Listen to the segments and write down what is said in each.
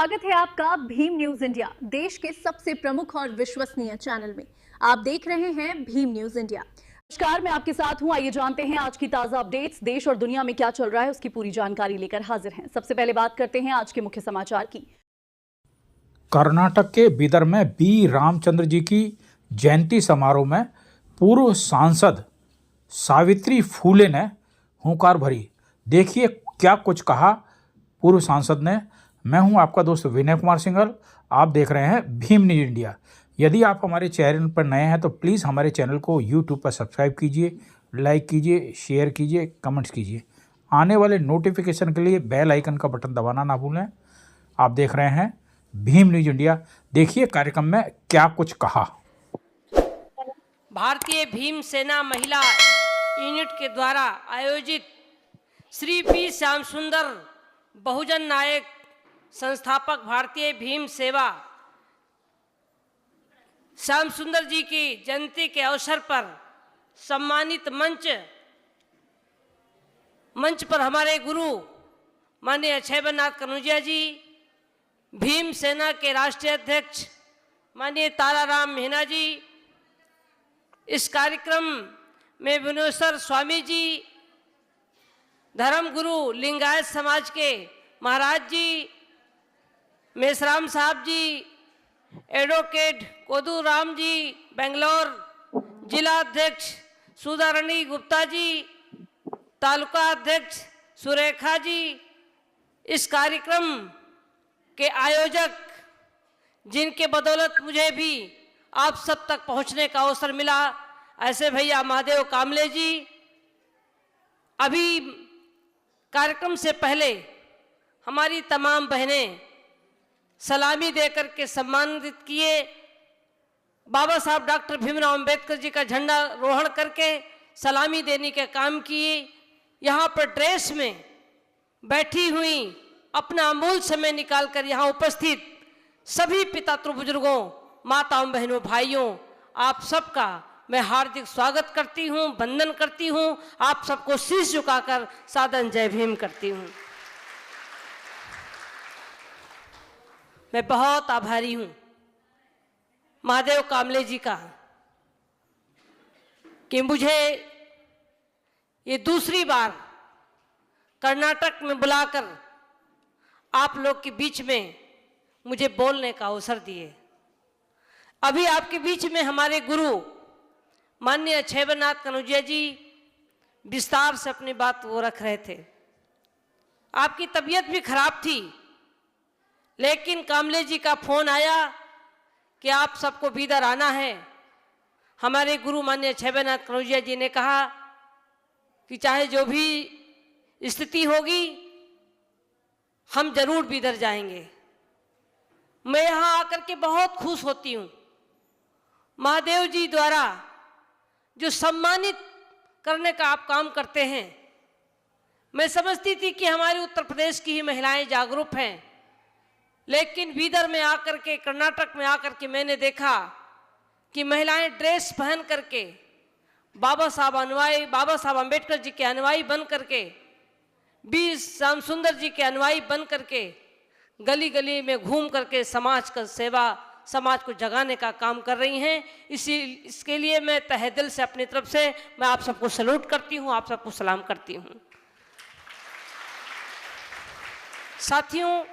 स्वागत है आपका भीम न्यूज इंडिया, देश के सबसे प्रमुख और विश्वसनीय चैनल में। आप देख रहे हैं भीम न्यूज इंडिया। नमस्कार, मैं आपके साथ हूं। आइए जानते हैं आज की ताजा अपडेट्स। देश और दुनिया में क्या चल रहा है उसकी पूरी जानकारी लेकर हाजिर हैं। सबसे पहले बात करते हैं आज के मुख्य समाचार की। कर्नाटक के बीदर में बी रामचंद्र जी की जयंती समारोह में पूर्व सांसद सावित्री फूले ने हुंकार भरी। देखिए क्या कुछ कहा पूर्व सांसद ने। मैं हूं आपका दोस्त विनय कुमार सिंघल। आप देख रहे हैं भीम न्यूज इंडिया। यदि आप हमारे चैनल पर नए हैं तो प्लीज़ हमारे चैनल को यूट्यूब पर सब्सक्राइब कीजिए, लाइक कीजिए, शेयर कीजिए, कमेंट्स कीजिए। आने वाले नोटिफिकेशन के लिए बेल आइकन का बटन दबाना ना भूलें। आप देख रहे हैं भीम न्यूज इंडिया। देखिए कार्यक्रम में क्या कुछ कहा। भारतीय भीम सेना महिला यूनिट के द्वारा आयोजित श्री पी श्याम सुंदर बहुजन नायक संस्थापक भारतीय भीम सेवा श्याम सुंदर जी की जयंती के अवसर पर सम्मानित मंच पर हमारे गुरु माननीय अक्षयनाथ कनौजिया जी, भीम सेना के राष्ट्रीय अध्यक्ष माननीय ताराराम मीणा जी, इस कार्यक्रम में विनोसर स्वामी जी, धर्मगुरु लिंगायत समाज के महाराज जी, मेसराम साहब जी, एडवोकेट कोदू राम जी बेंगलोर, जिला अध्यक्ष सुधारानी गुप्ता जी, तालुका अध्यक्ष सुरेखा जी, इस कार्यक्रम के आयोजक जिनके बदौलत मुझे भी आप सब तक पहुंचने का अवसर मिला, ऐसे भैया महादेव कामले जी। अभी कार्यक्रम से पहले हमारी तमाम बहनें सलामी देकर के सम्मानित किए। बाबा साहब डॉक्टर भीमराव अंबेडकर जी का झंडा रोहण करके सलामी देने का काम किए। यहाँ पर ड्रेस में बैठी हुई अपना अमूल्य समय निकालकर यहाँ उपस्थित सभी पितात्रो बुजुर्गों, माताओं, बहनों, भाइयों, आप सबका मैं हार्दिक स्वागत करती हूँ, वंदन करती हूँ। आप सबको शीश झुकाकर सादर जय भीम करती हूँ। मैं बहुत आभारी हूँ महादेव कामले जी का कि मुझे ये दूसरी बार कर्नाटक में बुलाकर आप लोग के बीच में मुझे बोलने का अवसर दिए। अभी आपके बीच में हमारे गुरु माननीय अक्षयनाथ कनौजिया जी विस्तार से अपनी बात वो रख रहे थे। आपकी तबीयत भी खराब थी, लेकिन कामले जी का फोन आया कि आप सबको बीदर आना है। हमारे गुरु माननीय अक्षयनाथ कनौजिया जी ने कहा कि चाहे जो भी स्थिति होगी हम जरूर बीदर जाएंगे। मैं यहाँ आकर के बहुत खुश होती हूँ। महादेव जी द्वारा जो सम्मानित करने का आप काम करते हैं, मैं समझती थी कि हमारे उत्तर प्रदेश की ही महिलाएं जागरूक हैं, लेकिन बीदर में आकर के, कर्नाटक में आकर के मैंने देखा कि महिलाएं ड्रेस पहन करके बाबा साहब अंबेडकर जी के अनुयायी बन करके, बी श्याम सुंदर जी के अनुयायी बन करके गली गली में घूम करके समाज का सेवा, समाज को जगाने का काम कर रही हैं। इसके लिए मैं तहे दिल से अपनी तरफ से मैं आप सबको सैल्यूट करती हूँ, आप सबको सलाम करती हूँ। साथियों,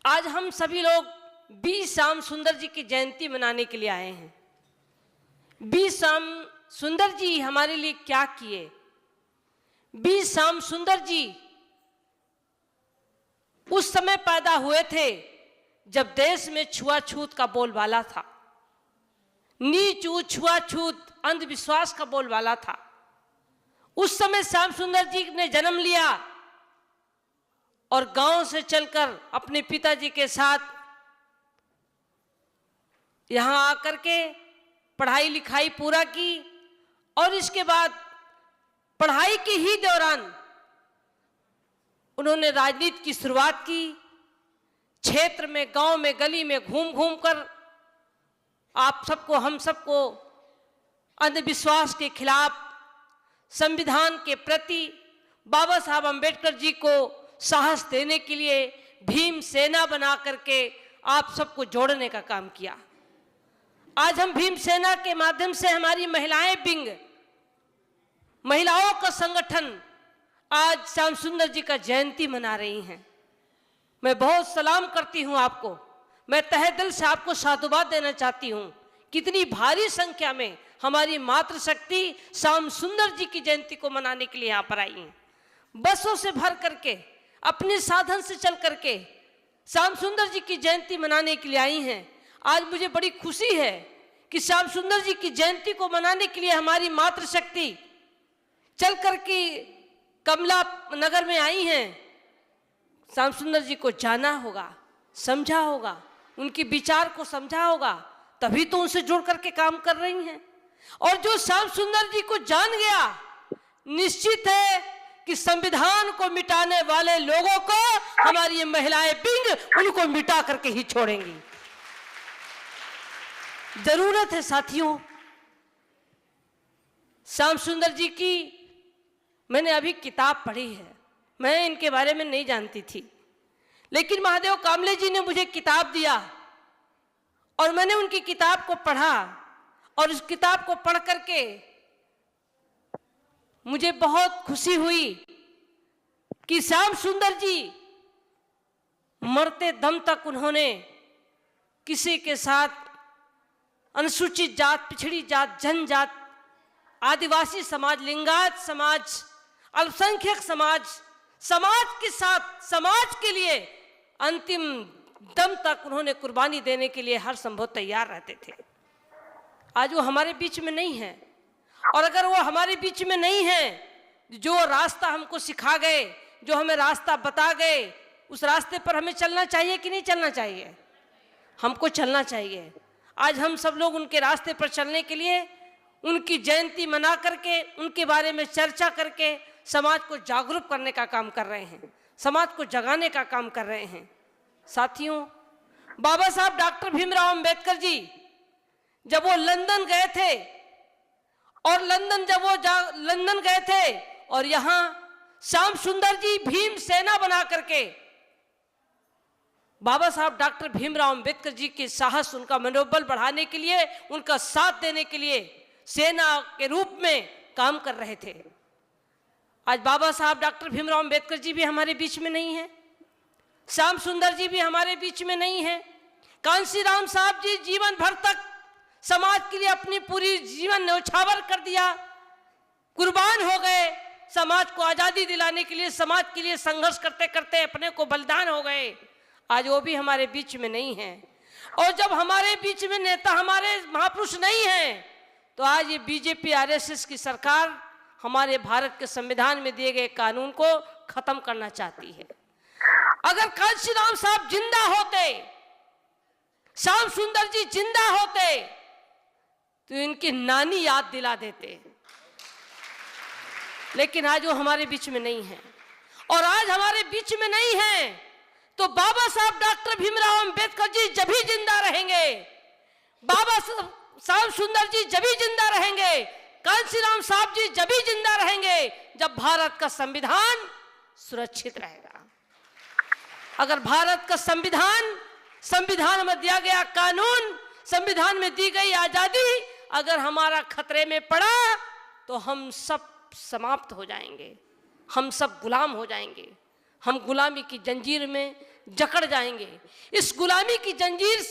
आज हम सभी लोग बी श्याम सुंदर जी की जयंती मनाने के लिए आए हैं। बी श्याम सुंदर जी हमारे लिए क्या किए? बी श्याम सुंदर जी उस समय पैदा हुए थे जब देश में छुआछूत का बोलबाला था, नीच ऊंच, छुआछूत, अंधविश्वास का बोलबाला था। उस समय श्याम सुंदर जी ने जन्म लिया और गांव से चलकर अपने पिताजी के साथ यहां आकर के पढ़ाई लिखाई पूरा की और इसके बाद पढ़ाई के ही दौरान उन्होंने राजनीति की शुरुआत की। क्षेत्र में, गांव में, गली में घूम घूम कर आप सबको, हम सबको अंधविश्वास के खिलाफ, संविधान के प्रति, बाबा साहब अंबेडकर जी को साहस देने के लिए भीम सेना बना करके आप सबको जोड़ने का काम किया। आज हम भीम सेना के माध्यम से हमारी महिलाएं विंग, महिलाओं का संगठन आज श्याम सुंदर जी का जयंती मना रही हैं। मैं बहुत सलाम करती हूं आपको, मैं तहे दिल से आपको साधुवाद देना चाहती हूं। कितनी भारी संख्या में हमारी मातृशक्ति श्याम सुंदर जी की जयंती को मनाने के लिए यहाँ पर आई हैं। बसों से भर करके, अपने साधन से चल करके श्याम सुंदर जी की जयंती मनाने के लिए आई हैं। आज मुझे बड़ी खुशी है कि श्याम सुंदर जी की जयंती को मनाने के लिए हमारी मातृशक्ति चल करके कमला नगर में आई हैं। श्याम सुंदर जी को जाना होगा, समझा होगा, उनके विचार को समझा होगा, तभी तो उनसे जुड़ करके काम कर रही हैं। और जो श्याम सुंदर जी को जान गया, निश्चित है कि संविधान को मिटाने वाले लोगों को हमारी ये महिलाएं विंग उनको मिटा करके ही छोड़ेंगी। जरूरत है साथियों, श्याम सुंदर जी की मैंने अभी किताब पढ़ी है, मैं इनके बारे में नहीं जानती थी, लेकिन महादेव कामले जी ने मुझे किताब दिया और मैंने उनकी किताब को पढ़ा। और उस किताब को पढ़ करके मुझे बहुत खुशी हुई कि श्याम सुंदर जी मरते दम तक उन्होंने किसी के साथ अनुसूचित जात, पिछड़ी जात, जनजात, आदिवासी समाज, लिंगायत समाज, अल्पसंख्यक समाज, समाज के साथ, समाज के लिए अंतिम दम तक उन्होंने कुर्बानी देने के लिए हर संभव तैयार रहते थे। आज वो हमारे बीच में नहीं है, और अगर वो हमारे बीच में नहीं है, जो रास्ता हमको सिखा गए, जो हमें रास्ता बता गए, उस रास्ते पर हमें चलना चाहिए कि नहीं चलना चाहिए? हमको चलना चाहिए। आज हम सब लोग उनके रास्ते पर चलने के लिए उनकी जयंती मना करके, उनके बारे में चर्चा करके समाज को जागरूक करने का काम कर रहे हैं, समाज को जगाने का काम कर रहे हैं। साथियों, बाबा साहब डॉक्टर भीमराव अंबेडकर जी जब वो लंदन गए थे, और लंदन गए थे और यहाँ श्याम सुंदर जी भीम सेना बना करके बाबा साहब डॉक्टर भीमराव अंबेडकर जी के साहस, उनका मनोबल बढ़ाने के लिए, उनका साथ देने के लिए सेना के रूप में काम कर रहे थे। आज बाबा साहब डॉक्टर भीमराव अंबेडकर जी भी हमारे बीच में नहीं है, श्याम सुंदर जी भी हमारे बीच में नहीं है। कांशीराम साहब जी जीवन भर तक समाज के लिए अपनी पूरी जीवन न्यौछावर कर दिया, कुर्बान हो गए, समाज को आज़ादी दिलाने के लिए, समाज के लिए संघर्ष करते करते अपने को बलिदान हो गए। आज वो भी हमारे बीच में नहीं है। और जब हमारे बीच में नेता, हमारे महापुरुष नहीं हैं, तो आज ये बीजेपी आरएसएस की सरकार हमारे भारत के संविधान में दिए गए कानून को खत्म करना चाहती है। अगर कांशीराम साहब जिंदा होते, श्याम सुंदर जी जिंदा होते, तो इनकी नानी याद दिला देते, लेकिन आज वो हमारे बीच में नहीं है। और आज हमारे बीच में नहीं है तो बाबा साहब डॉक्टर भीमराव अंबेडकर जी जब भी जिंदा रहेंगे, बाबा साहब सुंदर जी जब भी जिंदा रहेंगे, कांशीराम साहब जी जब भी जिंदा रहेंगे, जब भारत का संविधान सुरक्षित रहेगा। अगर भारत का संविधान में दिया गया कानून, संविधान में दी गई आजादी अगर हमारा खतरे में पड़ा, तो हम सब समाप्त हो जाएंगे, हम सब गुलाम हो जाएंगे, हम गुलामी की जंजीर में जकड़ जाएंगे। इस गुलामी की जंजीर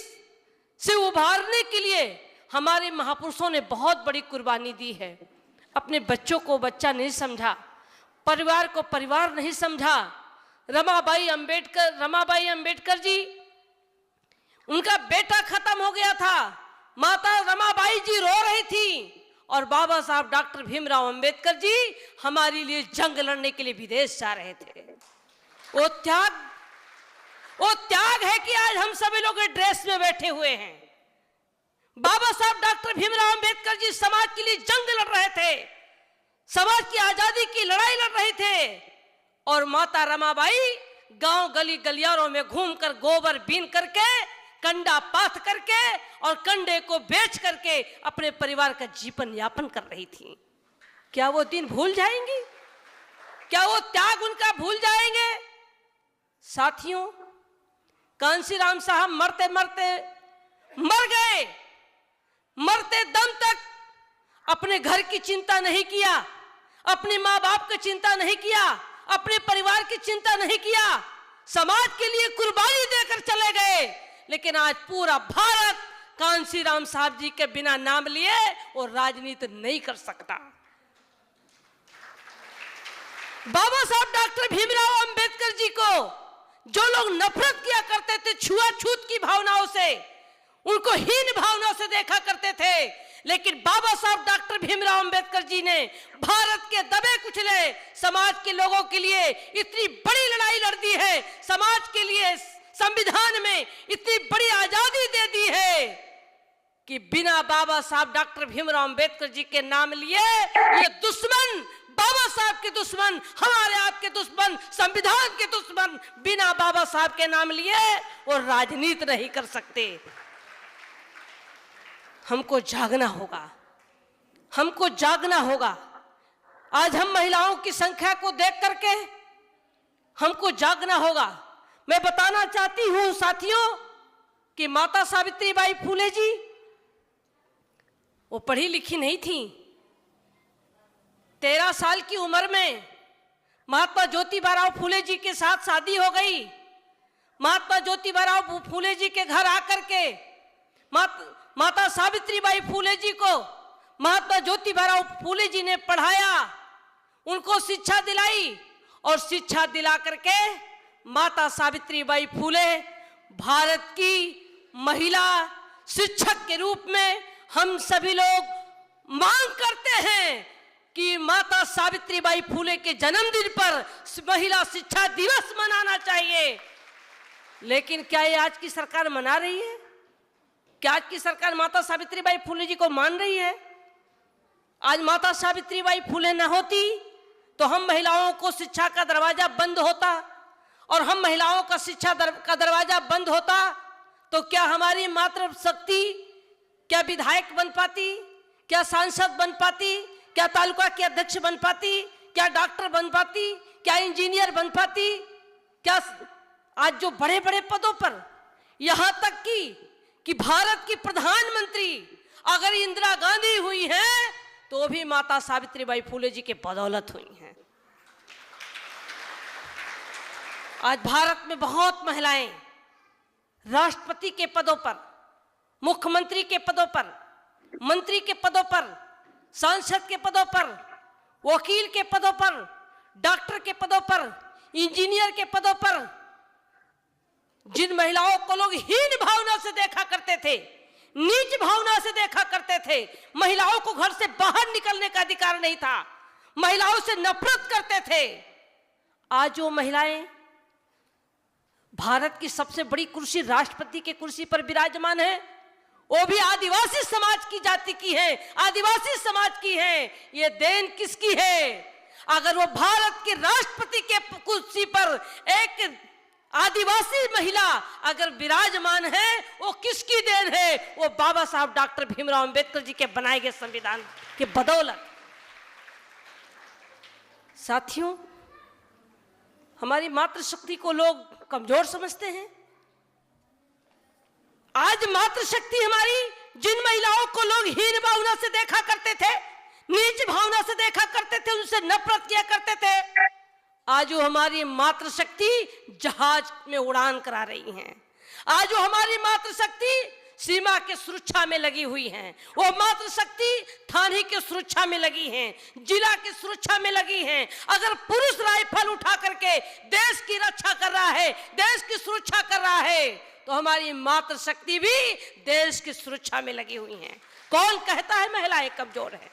से उभारने के लिए हमारे महापुरुषों ने बहुत बड़ी कुर्बानी दी है। अपने बच्चों को बच्चा नहीं समझा, परिवार को परिवार नहीं समझा। रमाबाई अंबेडकर जी, उनका बेटा खत्म हो गया था, माता रमाबाई जी रो रही थी, और बाबा साहब डॉक्टर भीमराव अंबेडकर जी हमारे लिए जंग लड़ने के लिए विदेश जा रहे थे। वो त्याग है कि आज हम सभी लोग ड्रेस में बैठे हुए हैं। बाबा साहब डॉक्टर भीमराव अंबेडकर जी समाज के लिए जंग लड़ रहे थे, समाज की आजादी की लड़ाई लड़ रहे थे, और माता रमाबाई गांव गली गलियारों में घूमकर गोबर बीन करके, कंडा पाथ करके और कंडे को बेच करके अपने परिवार का जीवन यापन कर रही थी। क्या वो दिन भूल जाएंगी? क्या वो त्याग उनका भूल जाएंगे? साथियों, कांशीराम साहब मरते मरते मर गए, मरते दम तक अपने घर की चिंता नहीं किया, अपने माँ बाप की चिंता नहीं किया, अपने परिवार की चिंता नहीं किया, समाज के लिए कुर्बानी देकर चले गए। लेकिन आज पूरा भारत कांशीराम साहब जी के बिना नाम लिए और राजनीति नहीं कर सकता। बाबा साहब डॉक्टर भीमराव अंबेडकर जी को जो लोग नफरत किया करते थे छुआछूत की भावनाओं से, उनको हीन भावनाओं से देखा करते थे, लेकिन बाबा साहब डॉक्टर भीमराव अंबेडकर जी ने भारत के दबे कुचले समाज के लोगों के लिए इतनी बड़ी लड़ाई लड़ दी है, समाज के लिए संविधान में इतनी बड़ी आजादी दे दी है कि बिना बाबा साहब डॉक्टर भीमराव अंबेडकर जी के नाम लिए ये दुश्मन, बाबा साहब के दुश्मन, हमारे आपके दुश्मन, संविधान के दुश्मन बिना बाबा साहब के नाम लिए और राजनीति नहीं कर सकते। हमको जागना होगा, हमको जागना होगा। आज हम महिलाओं की संख्या को देख करके हमको जागना होगा। मैं बताना चाहती हूं साथियों कि माता सावित्रीबाई फूले जी वो पढ़ी लिखी नहीं थी। 13 साल की उम्र में महात्मा ज्योतिबाराव फूले जी के साथ शादी हो गई। महात्मा ज्योतिबाराव फूले जी के घर आकर के माता सावित्रीबाई फूले जी को महात्मा ज्योतिबाराव फूले जी ने पढ़ाया, उनको शिक्षा दिलाई और शिक्षा दिला करके माता सावित्रीबाई फूले भारत की महिला शिक्षक के रूप में हम सभी लोग मांग करते हैं कि माता सावित्रीबाई फूले के जन्मदिन पर महिला शिक्षा दिवस मनाना चाहिए। लेकिन क्या ये आज की सरकार मना रही है? क्या आज की सरकार माता सावित्रीबाई फूले जी को मान रही है? आज माता सावित्रीबाई फूले न होती तो हम महिलाओं को शिक्षा का दरवाजा बंद होता, और हम महिलाओं का शिक्षा का दरवाजा बंद होता तो क्या हमारी मातृशक्ति क्या विधायक बन पाती, क्या सांसद बन पाती, क्या तालुका के अध्यक्ष बन पाती, क्या डॉक्टर बन पाती, क्या इंजीनियर बन पाती, क्या आज जो बड़े बड़े पदों पर, यहां तक कि भारत की प्रधानमंत्री अगर इंदिरा गांधी हुई हैं तो भी माता सावित्रीबाई फूले जी के बदौलत हुई हैं। आज भारत में बहुत महिलाएं राष्ट्रपति के पदों पर, मुख्यमंत्री के पदों पर, मंत्री के पदों पर, सांसद के पदों पर, वकील के पदों पर, डॉक्टर के पदों पर, इंजीनियर के पदों पर, जिन महिलाओं को लोग हीन भावना से देखा करते थे, नीच भावना से देखा करते थे, महिलाओं को घर से बाहर निकलने का अधिकार नहीं था, महिलाओं से नफरत करते थे, आज वो महिलाएं भारत की सबसे बड़ी कुर्सी राष्ट्रपति की कुर्सी पर विराजमान है, वो भी आदिवासी समाज की जाति की है, आदिवासी समाज की है। ये देन किसकी है? अगर वो भारत के राष्ट्रपति के कुर्सी पर एक आदिवासी महिला अगर विराजमान है, वो किसकी देन है? वो बाबा साहब डॉक्टर भीमराव अंबेडकर जी के बनाए गए संविधान के बदौलत। साथियों, हमारी मातृशक्ति को लोग कमजोर समझते हैं। आज मातृशक्ति हमारी, जिन महिलाओं को लोग हीन भावना से देखा करते थे, नीच भावना से देखा करते थे, उनसे नफरत किया करते थे, आज वो हमारी मातृशक्ति जहाज में उड़ान करा रही हैं। आज वो हमारी मातृशक्ति सीमा के सुरक्षा में लगी हुई हैं। वो मातृशक्ति थाने की सुरक्षा में लगी हैं, जिला की सुरक्षा में लगी हैं। अगर पुरुष राइफल उठा करके देश की रक्षा कर रहा है, देश की सुरक्षा कर रहा है, तो हमारी मातृशक्ति भी देश की सुरक्षा में लगी हुई हैं। कौन कहता है महिलाएं कमजोर हैं?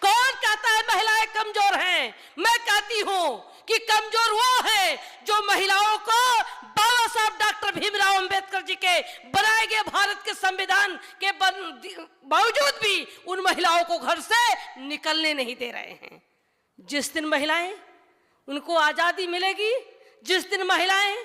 कौन कहता है महिलाएं कमजोर हैं? मैं कहती हूं कि कमजोर वो है जो महिलाओं को बाबा साहब डॉक्टर भीमराव अंबेडकर जी के बनाए गए भारत के संविधान के बावजूद भी उन महिलाओं को घर से निकलने नहीं दे रहे हैं। जिस दिन महिलाएं उनको आजादी मिलेगी, जिस दिन महिलाएं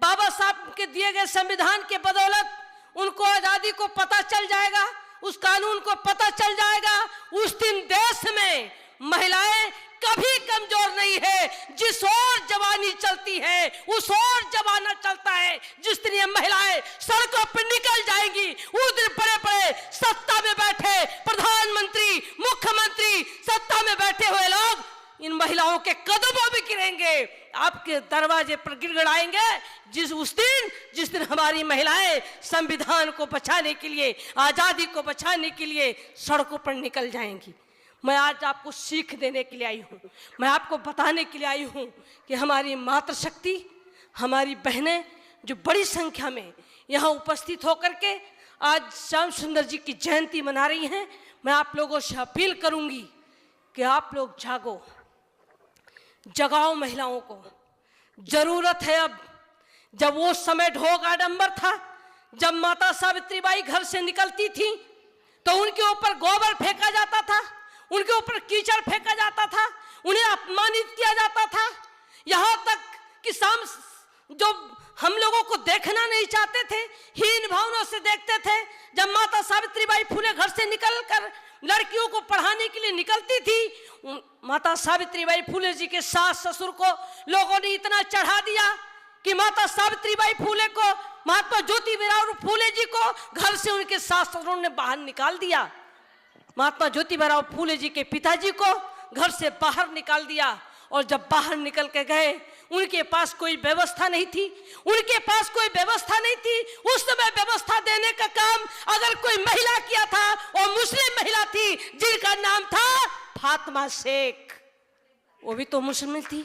बाबा साहब के दिए गए संविधान के बदौलत उनको आजादी को पता चल जाएगा, उस कानून को पता चल जाएगा, उस दिन देश में महिलाएं कभी कमजोर नहीं है। जिस ओर जवानी चलती है उस ओर जमाना चलता है। जिस दिन ये महिलाएं सड़कों पर निकल जाएंगी उस दिन बड़े बड़े सत्ता में बैठे प्रधानमंत्री, मुख्यमंत्री, सत्ता में बैठे हुए लोग इन महिलाओं के कदमों में गिरेंगे, आपके दरवाजे पर गिड़गिड़ाएंगे। जिस दिन हमारी महिलाएं संविधान को बचाने के लिए, आजादी को बचाने के लिए सड़कों पर निकल जाएंगी। मैं आज आपको सीख देने के लिए आई हूँ, मैं आपको बताने के लिए आई हूँ कि हमारी मातृशक्ति, हमारी बहनें जो बड़ी संख्या में यहाँ उपस्थित होकर के आज श्याम सुंदर जी की जयंती मना रही हैं। मैं आप लोगों से अपील करूंगी कि आप लोग जागो, जगाओ महिलाओं को। जरूरत है अब, जब वो समय ढोंग आडंबर था, जब माता सावित्रीबाई घर से निकलती थी तो उनके ऊपर गोबर फेंका जाता था, उनके ऊपर कीचड़ फेंका जाता था, उन्हें अपमानित किया जाता था। यहाँ तक कि जो हम लोगों को देखना नहीं चाहते थे, हीन भावना से देखते थे। जब माता सावित्रीबाई फुले घर से निकलकर लड़कियों को पढ़ाने के लिए निकलती थी, माता सावित्रीबाई फुले जी के सास ससुर को लोगों ने इतना चढ़ा दिया कि माता सावित्रीबाई फुले को, महात्मा ज्योतिबा फुले जी को घर से उनके सास ससुरों ने बाहर निकाल दिया। महात्मा ज्योतिबा फुले जी के पिताजी को घर से बाहर निकाल दिया। और जब बाहर निकल के गए, उनके पास कोई व्यवस्था नहीं थी, उनके पास कोई व्यवस्था नहीं थी। उस समय व्यवस्था देने का काम अगर कोई महिला किया था, वो मुस्लिम महिला थी जिनका नाम था फातिमा शेख। वो भी तो मुस्लिम थी,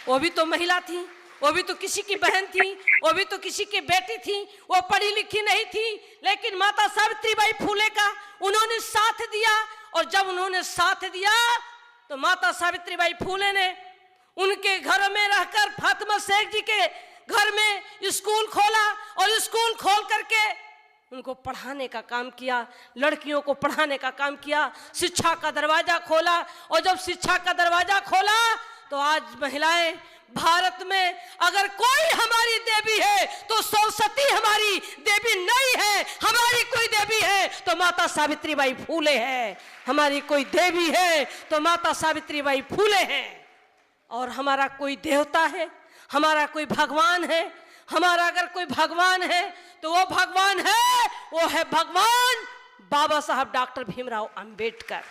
वो भी तो महिला थी, वो भी तो किसी की बहन थी, वो भी तो किसी की बेटी थी, वो पढ़ी लिखी नहीं थी। लेकिन माता सावित्रीबाई फुले का उन्होंने साथ दिया। और जब उन्होंने साथ दिया तो माता सावित्रीबाई फुले ने उनके घर में रहकर फातिमा शेख जी के घर में स्कूल खोला और स्कूल खोल करके उनको पढ़ाने का काम किया, लड़कियों को पढ़ाने का काम किया, शिक्षा का दरवाजा खोला। और जब शिक्षा का दरवाजा खोला तो आज महिलाएं भारत में अगर कोई हमारी देवी है तो सरस्वती हमारी देवी नहीं है। हमारी कोई देवी है तो माता सावित्रीबाई फुले है, हमारी कोई देवी है तो माता सावित्रीबाई फुले है। और हमारा कोई देवता है, हमारा कोई भगवान है, हमारा अगर कोई भगवान है तो वो भगवान है, वो है भगवान बाबा साहब डॉक्टर भीमराव अंबेडकर।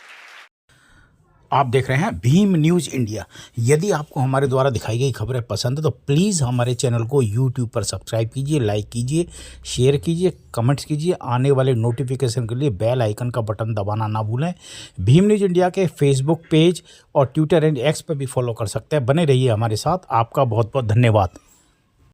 आप देख रहे हैं भीम न्यूज़ इंडिया। यदि आपको हमारे द्वारा दिखाई गई खबरें पसंद है तो प्लीज़ हमारे चैनल को यूट्यूब पर सब्सक्राइब कीजिए, लाइक कीजिए, शेयर कीजिए, कमेंट्स कीजिए। आने वाले नोटिफिकेशन के लिए बेल आइकन का बटन दबाना ना भूलें। भीम न्यूज़ इंडिया के फेसबुक पेज और ट्विटर एंड एक्स पर भी फॉलो कर सकते हैं। बने रहिए हमारे साथ। आपका बहुत बहुत धन्यवाद।